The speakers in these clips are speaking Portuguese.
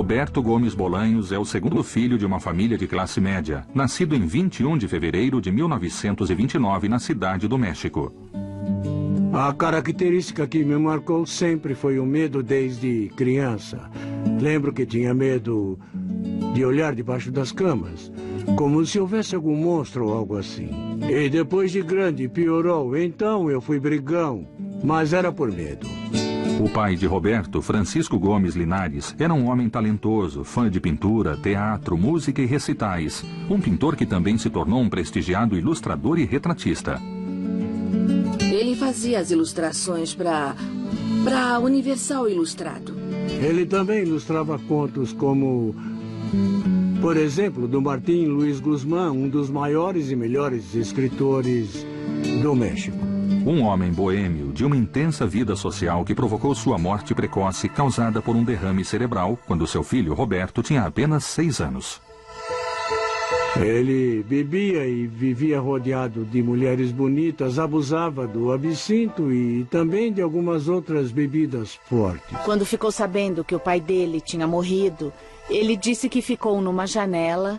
Roberto Gomes Bolanhos é o segundo filho de uma família de classe média, nascido em 21 de fevereiro de 1929 na Cidade do México. A característica que me marcou sempre foi o medo desde criança. Lembro que tinha medo de olhar debaixo das camas, como se houvesse algum monstro ou algo assim. E depois de grande piorou, então eu fui brigão, mas era por medo. O pai de Roberto, Francisco Gomes Linares, era um homem talentoso, fã de pintura, teatro, música e recitais. Um pintor que também se tornou um prestigiado ilustrador e retratista. Ele fazia as ilustrações para Universal Ilustrado. Ele também ilustrava contos como, por exemplo, do Martín Luiz Guzmán, um dos maiores e melhores escritores do México. Um homem boêmio de uma intensa vida social que provocou sua morte precoce causada por um derrame cerebral quando seu filho Roberto tinha apenas 6 anos. Ele bebia e vivia rodeado de mulheres bonitas, abusava do absinto e também de algumas outras bebidas fortes. Quando ficou sabendo que o pai dele tinha morrido, ele disse que ficou numa janela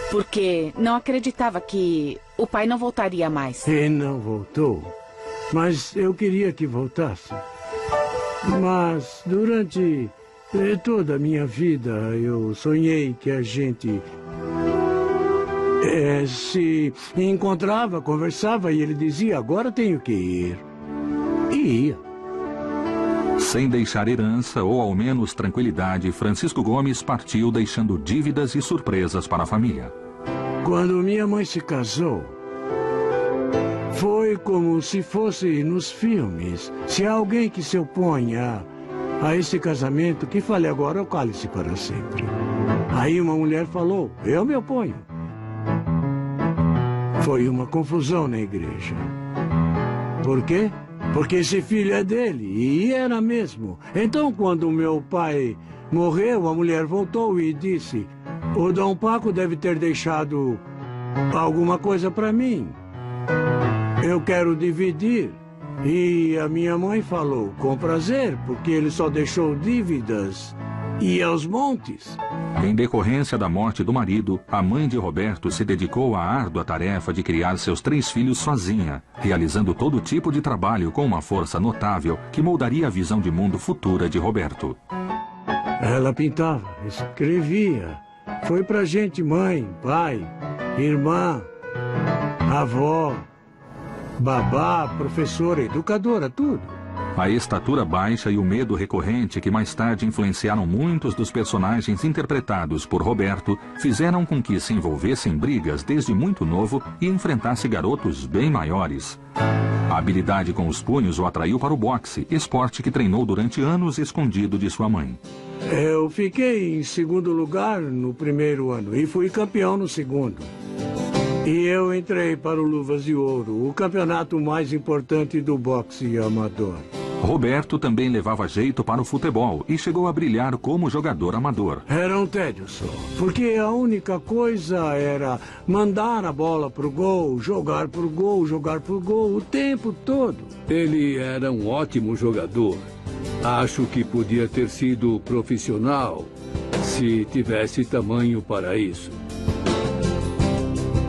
porque não acreditava que o pai não voltaria mais. E não voltou, mas eu queria que voltasse. Mas durante toda a minha vida eu sonhei que a gente se encontrava, conversava e ele dizia, agora tenho que ir. E ia. Sem deixar herança ou ao menos tranquilidade, Francisco Gomes partiu deixando dívidas e surpresas para a família. Quando minha mãe se casou, foi como se fosse nos filmes. Se há alguém que se opõe a esse casamento, que fale agora ou cale-se para sempre. Aí uma mulher falou, eu me oponho. Foi uma confusão na igreja. Por quê? Porque esse filho é dele, e era mesmo. Então, quando meu pai morreu, a mulher voltou e disse, o Dom Paco deve ter deixado alguma coisa para mim. Eu quero dividir. E a minha mãe falou, com prazer, porque ele só deixou dívidas e aos montes. Em decorrência da morte do marido, a mãe de Roberto se dedicou à árdua tarefa de criar seus 3 filhos sozinha, realizando todo tipo de trabalho com uma força notável que moldaria a visão de mundo futura de Roberto. Ela pintava, escrevia. Foi pra gente mãe, pai, irmã, avó, babá, professora, educadora, tudo. A estatura baixa e o medo recorrente que mais tarde influenciaram muitos dos personagens interpretados por Roberto fizeram com que se envolvesse em brigas desde muito novo e enfrentasse garotos bem maiores. A habilidade com os punhos o atraiu para o boxe, esporte que treinou durante anos escondido de sua mãe. Eu fiquei em segundo lugar no primeiro ano e fui campeão no segundo. E eu entrei para o Luvas de Ouro, o campeonato mais importante do boxe amador. Roberto também levava jeito para o futebol e chegou a brilhar como jogador amador. Era um tédio só, porque a única coisa era mandar a bola pro gol, jogar pro gol, jogar pro gol o tempo todo. Ele era um ótimo jogador. Acho que podia ter sido profissional se tivesse tamanho para isso.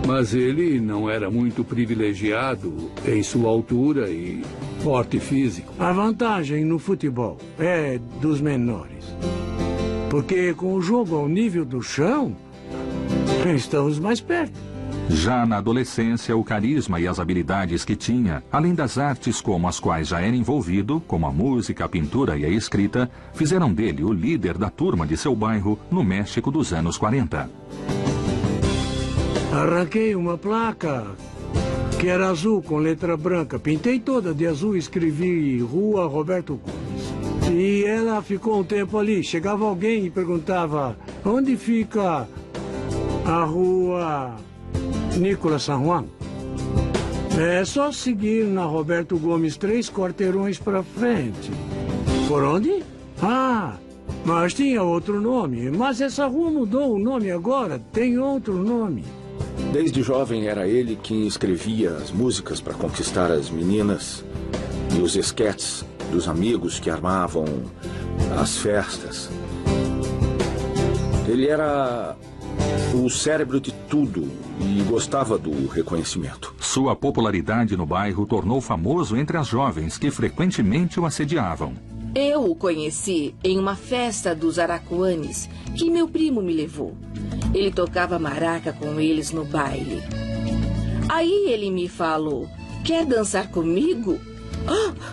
Mas ele não era muito privilegiado em sua altura e porte físico. A vantagem no futebol é dos menores. Porque com o jogo ao nível do chão, estamos mais perto. Já na adolescência, o carisma e as habilidades que tinha, além das artes como as quais já era envolvido, como a música, a pintura e a escrita, fizeram dele o líder da turma de seu bairro no México dos anos 40. Arranquei uma placa que era azul com letra branca. Pintei toda de azul e escrevi Rua Roberto Gomes. E ela ficou um tempo ali. Chegava alguém e perguntava, onde fica a Rua Nicolas San Juan? É só seguir na Roberto Gomes 3 quarteirões para frente. Por onde? Ah, mas tinha outro nome. Mas essa rua mudou o nome agora. Tem outro nome. Desde jovem era ele quem escrevia as músicas para conquistar as meninas e os esquetes dos amigos que armavam as festas. Ele era o cérebro de tudo e gostava do reconhecimento. Sua popularidade no bairro tornou famoso entre as jovens que frequentemente o assediavam. Eu o conheci em uma festa dos Aracuanes que meu primo me levou. Ele tocava maraca com eles no baile. Aí ele me falou: quer dançar comigo?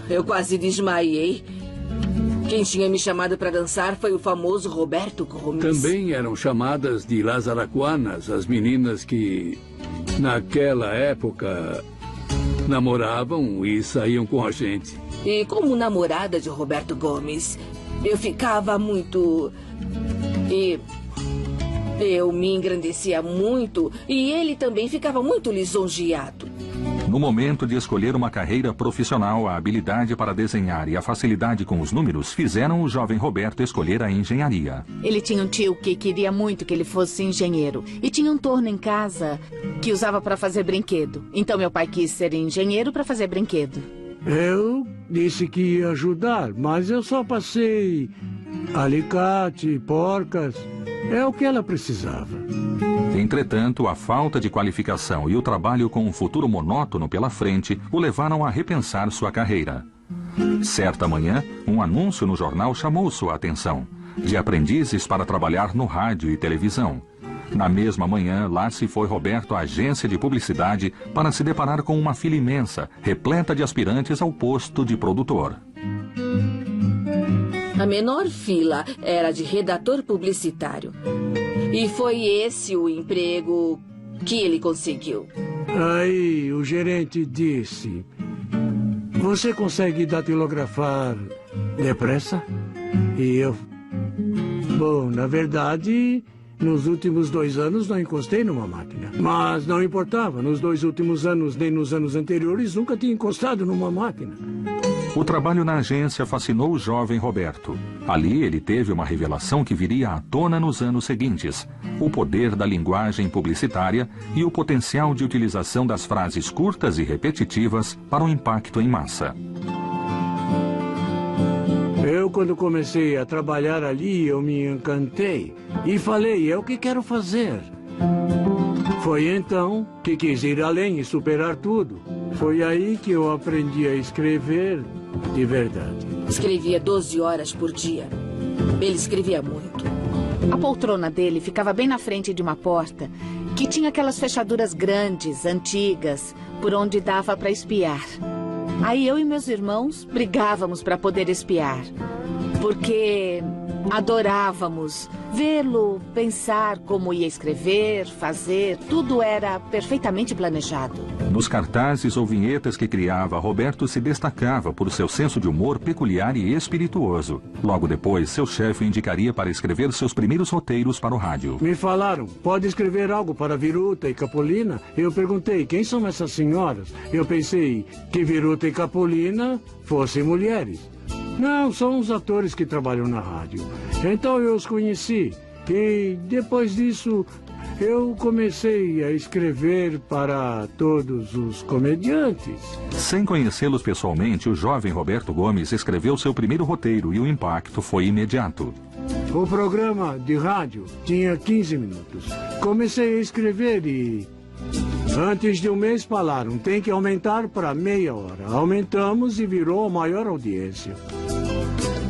Eu quase desmaiei. Quem tinha me chamado para dançar foi o famoso Roberto Gomes. Também eram chamadas de Las Aracuanas, as meninas que, naquela época, namoravam e saíam com a gente. E como namorada de Roberto Gomes, eu ficava muito... eu me engrandecia muito e ele também ficava muito lisonjeado. No momento de escolher uma carreira profissional, a habilidade para desenhar e a facilidade com os números fizeram o jovem Roberto escolher a engenharia. Ele tinha um tio que queria muito que ele fosse engenheiro. E tinha um torno em casa que usava para fazer brinquedo. Então meu pai quis ser engenheiro para fazer brinquedo. Eu disse que ia ajudar, mas eu só passei alicate, porcas. É o que ela precisava. Entretanto, a falta de qualificação e o trabalho com um futuro monótono pela frente o levaram a repensar sua carreira. Certa manhã, um anúncio no jornal chamou sua atenção. De aprendizes para trabalhar no rádio e televisão. Na mesma manhã, lá se foi Roberto à agência de publicidade para se deparar com uma fila imensa, repleta de aspirantes ao posto de produtor. A menor fila era de redator publicitário. E foi esse o emprego que ele conseguiu. Aí o gerente disse: você consegue datilografar depressa? E eu... Bom, na verdade, nos últimos 2 anos não encostei numa máquina. Mas não importava, nos 2 últimos anos, nem nos anos anteriores, nunca tinha encostado numa máquina. O trabalho na agência fascinou o jovem Roberto. Ali ele teve uma revelação que viria à tona nos anos seguintes: o poder da linguagem publicitária e o potencial de utilização das frases curtas e repetitivas para um impacto em massa. Eu, quando comecei a trabalhar ali, eu me encantei e falei: é o que quero fazer. Foi então que quis ir além e superar tudo. Foi aí que eu aprendi a escrever de verdade. Escrevia 12 horas por dia. Ele escrevia muito. A poltrona dele ficava bem na frente de uma porta que tinha aquelas fechaduras grandes, antigas, por onde dava para espiar. Aí eu e meus irmãos brigávamos para poder espiar, porque adorávamos vê-lo, pensar como ia escrever, fazer, tudo era perfeitamente planejado. Nos cartazes ou vinhetas que criava, Roberto se destacava por seu senso de humor peculiar e espirituoso. Logo depois, seu chefe o indicaria para escrever seus primeiros roteiros para o rádio. Me falaram: pode escrever algo para Viruta e Capolina? Eu perguntei: quem são essas senhoras? Eu pensei que Viruta e Capolina fossem mulheres. Não, são os atores que trabalham na rádio. Então eu os conheci. E depois disso, eu comecei a escrever para todos os comediantes. Sem conhecê-los pessoalmente, o jovem Roberto Gomes escreveu seu primeiro roteiro e o impacto foi imediato. O programa de rádio tinha 15 minutos. Comecei a escrever e... antes de um mês falaram: tem que aumentar para meia hora. Aumentamos e virou a maior audiência.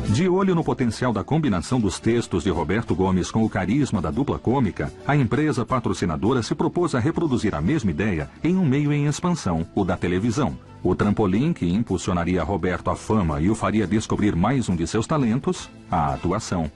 De olho no potencial da combinação dos textos de Roberto Gomes com o carisma da dupla cômica, a empresa patrocinadora se propôs a reproduzir a mesma ideia em um meio em expansão, o da televisão. O trampolim que impulsionaria Roberto à fama e o faria descobrir mais um de seus talentos, a atuação.